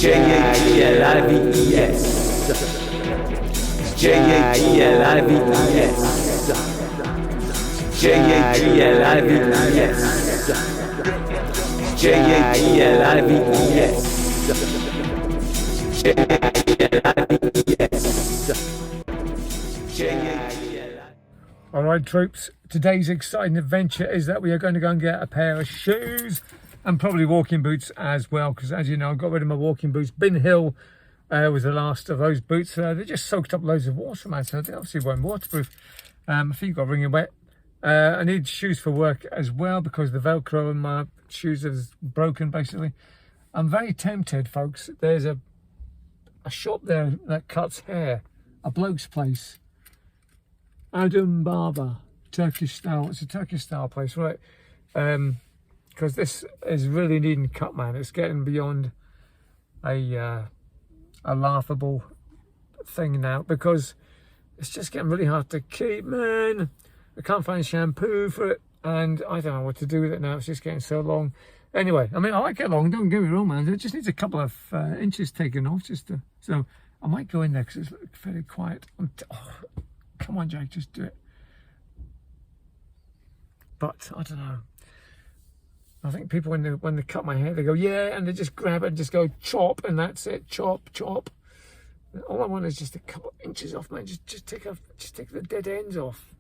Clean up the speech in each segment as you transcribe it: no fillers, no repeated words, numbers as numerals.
J-A-G-L-I-V-E-S. J-A-G-L-I-V-E-S. J-A-G-L-I-V-E-S. J-A-G-L-I-V-E-S. All right, troops, today's exciting adventure is that we are going to go and get a pair of shoes and probably walking boots as well, because as you know, I got rid of my walking boots. Bin Hill was the last of those boots. They just soaked up loads of water, man, so they obviously weren't waterproof. I think you've got to bring it wet. I need shoes for work as well because the Velcro in my shoes is broken, basically. I'm very tempted, folks. There's a shop there that cuts hair, a bloke's place. Adam Barber, Turkish style. It's a Turkish style place, right? Because this is really needing cut, man. It's getting beyond a laughable thing now because it's just getting really hard to keep, man. I can't find shampoo for it, and I don't know what to do with it now. It's just getting so long. Anyway, I mean, I like it long. Don't get me wrong, man. It just needs a couple of inches taken off, so I might go in there because it's fairly quiet. Come on, Jake, just do it. But I don't know. I think people when they cut my hair, they go yeah, and they just grab it and just go chop, and that's it. Chop, chop. All I want is just a couple of inches off, man. Just take the dead ends off.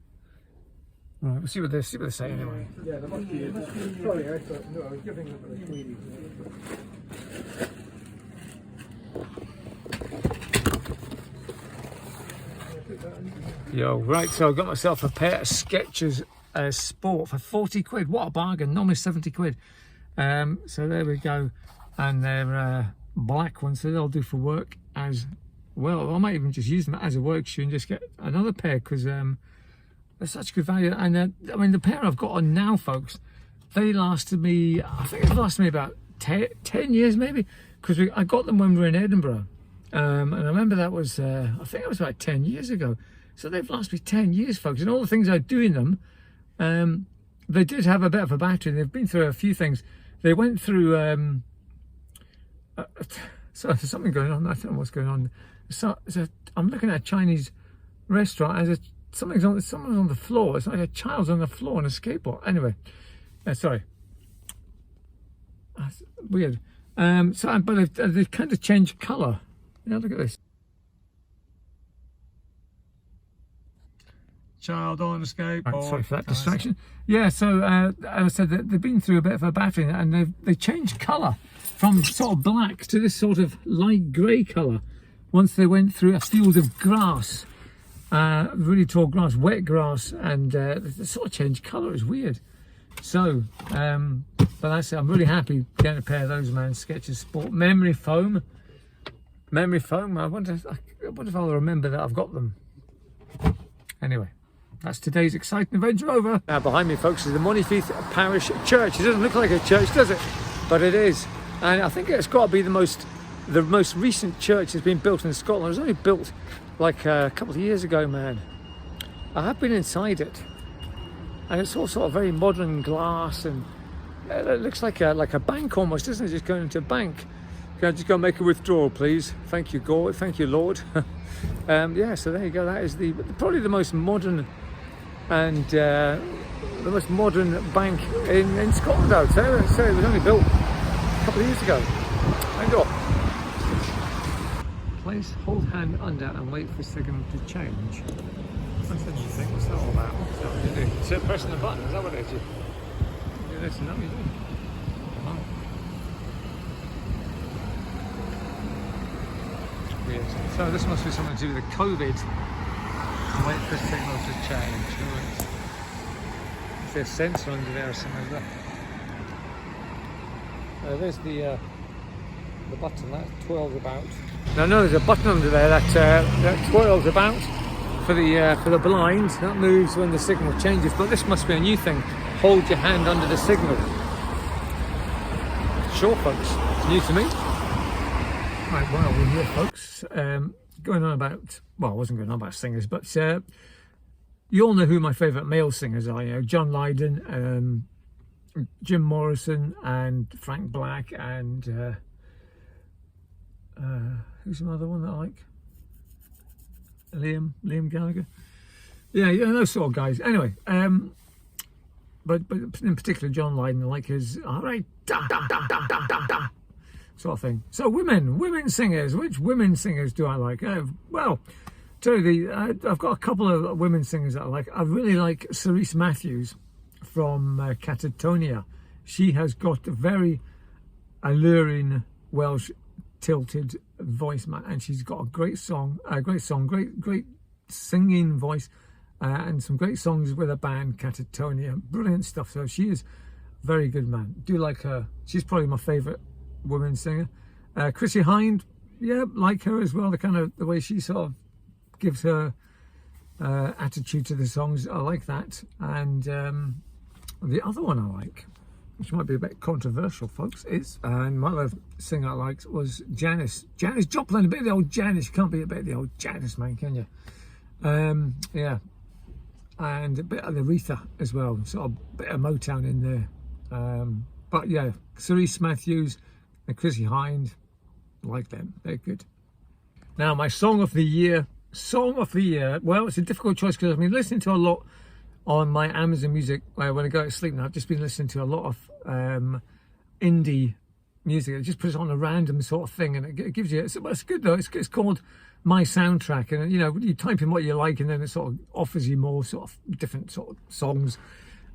Right, we'll see what they say anyway. Yeah, there must be. Sorry, I thought no, I was giving them a sweetie. Yo, right, so I got myself a pair of Skechers Sport for 40 quid. What a bargain, normally 70 quid. So there we go. And they're black ones, so they'll do for work as well. I might even just use them as a work shoe and just get another pair because they're such good value. And I mean, the pair I've got on now, folks, they lasted me, I think it lasted me about 10 years maybe, because I got them when we were in Edinburgh. And I remember that was, I think it was about 10 years ago. So they've lasted me 10 years, folks. And all the things I do in them, they did have a bit of a battery. They've been through a few things. They went through, so there's something going on. I don't know what's going on. So I'm looking at a Chinese restaurant. And someone's on the floor. It's like a child's on the floor on a skateboard. Anyway, sorry. That's weird. But they've kind of changed colour. Yeah, look at this. Child on a skateboard. Right, sorry for that distraction. Yeah, so I said that they've been through a bit of a battery and they changed colour from sort of black to this sort of light grey colour once they went through a field of grass, really tall grass, wet grass, and they sort of changed colour. It's weird. So, but that's it. I'm really happy getting a pair of those, man. Skechers Sport memory foam. Memory foam. I wonder if I'll remember that I've got them. Anyway, that's today's exciting adventure over. Now behind me, folks, is the Monifieth Parish Church. It doesn't look like a church, does it? But it is, and I think it's got to be the most recent church that's been built in Scotland. It was only built like a couple of years ago, man. I have been inside it, and it's all sort of very modern glass, and it looks like a bank almost, doesn't it? Just going into a bank. Can I just go make a withdrawal, please? Thank you, God. Thank you, Lord. Yeah, so there you go. That is probably the most modern and the most modern bank in Scotland, I would say. So it was only built a couple of years ago. Thank God. Place, hold hand under and wait for signal to change. What's that new thing? What's that all about? What's that what you do? So pressing the button, is that what it is? You do this and that what you do? Wow. Weird. So this must be something to do with the COVID. Wait for signal to change. Right. Is there a sensor under there or something like that? There's the button that twirls about. Now, no, there's a button under there that twirls about for the blind. That moves when the signal changes. But this must be a new thing. Hold your hand under the signal. Sure, folks. It's new to me. Right, well, we're here, folks. Going on about, well, I wasn't going on about singers, but you all know who my favourite male singers are. You know, John Lydon, Jim Morrison, and Frank Black, and Who's another one that I like? Liam Gallagher. Yeah, those sort of guys. Anyway, but in particular, John Lydon, I like his all right sort of thing. So women singers. Which women singers do I like? Well, tell you I've got a couple of women singers that I like. I really like Cerise Matthews from Catatonia. She has got a very alluring Welsh tilted voice, man, and she's got a great great singing voice, and some great songs with a band, Catatonia. Brilliant stuff. So she is very good, man. Do like her. She's probably my favourite woman singer. Chrissy Hind, yeah, like her as well. The way she sort of gives her attitude to the songs, I like that. And the other one I like, which might be a bit controversial, folks, is, and my other singer I liked was Janis Joplin. A bit of the old Janis. You can't be a bit of the old Janis, man, can you? Yeah, and a bit of Aretha as well, sort of bit of Motown in there. But yeah, Cerise Matthews and Chrissy Hind, like them, they're good. Now, my song of the year. Well, it's a difficult choice because I've been listening to a lot on my Amazon Music when I go to sleep now. I've just been listening to a lot of indie music. It just puts on a random sort of thing, and it gives you. It's good though. It's called My Soundtrack, and you type in what you like, and then it sort of offers you more sort of different sort of songs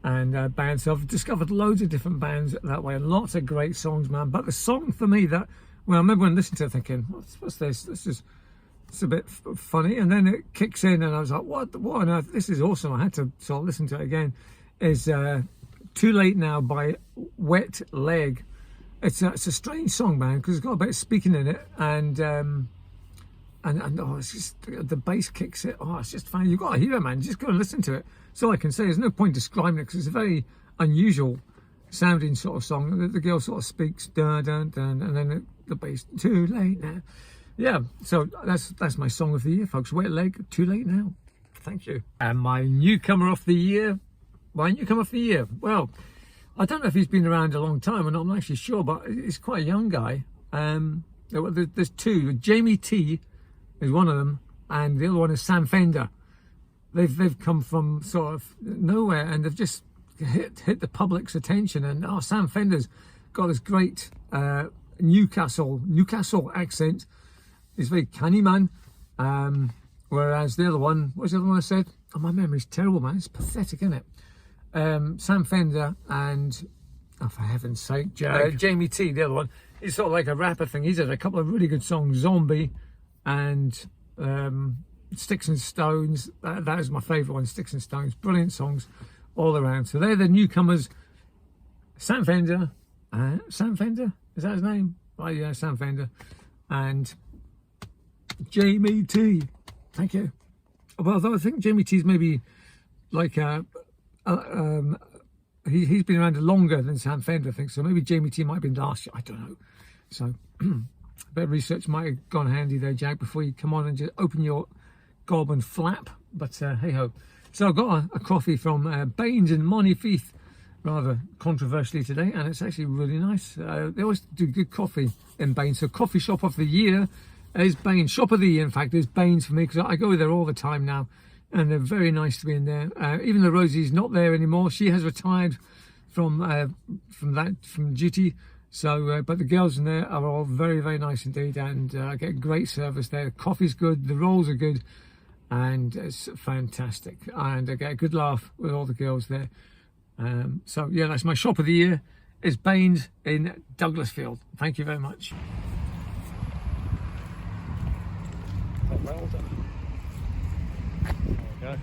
and bands. So I've discovered loads of different bands that way, and lots of great songs, man. But the song for me that, I remember when listening to it, thinking, what's this? It's a bit funny, and then it kicks in, and I was like, what on earth? This is awesome. I had to sort of listen to it again. Is Too Late Now by Wet Leg. It's a strange song, man, because it's got a bit of speaking in it, and it's just, the bass kicks it. Oh, it's just funny. You've got to hear it, man. Just go and listen to it. That's all I can say. There's no point describing it because it's a very unusual sounding sort of song. The girl sort of speaks, dun dun dun, and then the bass, too late now. Yeah, so that's my song of the year, folks. Wet Leg, Too Late Now. Thank you. And my newcomer of the year. Well, I don't know if he's been around a long time, and I'm not actually sure, but he's quite a young guy. There's two. Jamie T is one of them, and the other one is Sam Fender. They've come from sort of nowhere, and they've just hit the public's attention. And Sam Fender's got this great Newcastle accent. He's very canny, man. Whereas the other one, what's the other one I said? Oh, my memory's terrible, man. It's pathetic, isn't it? Sam Fender and, for heaven's sake, Jamie T, the other one. He's sort of like a rapper thing. He's had a couple of really good songs, Zombie and Sticks and Stones. That is my favourite one, Sticks and Stones. Brilliant songs all around. So they're the newcomers. Sam Fender. Sam Fender? Is that his name? Oh, yeah, Sam Fender. And Jamie T. Thank you. Well, though I think Jamie T's maybe like he's been around longer than Sam Fender, I think. So maybe Jamie T might have been last year. I don't know. So a bit of research might have gone handy there, Jack, before you come on and just open your gob and flap. But hey ho. So I've got a coffee from Baines and Monifieth, rather controversially today, and it's actually really nice. They always do good coffee in Baines. So coffee shop of the year is Baines. Shop of the year, in fact, is Baines for me, because I go there all the time now, and they're very nice to be in there. Even though Rosie's not there anymore, she has retired from duty. So, but the girls in there are all very, very nice indeed, and I get great service there. The coffee's good, the rolls are good, and it's fantastic. And I get a good laugh with all the girls there. So yeah, that's my shop of the year. Is Baines in Douglasfield. Thank you very much. Well done. There we go.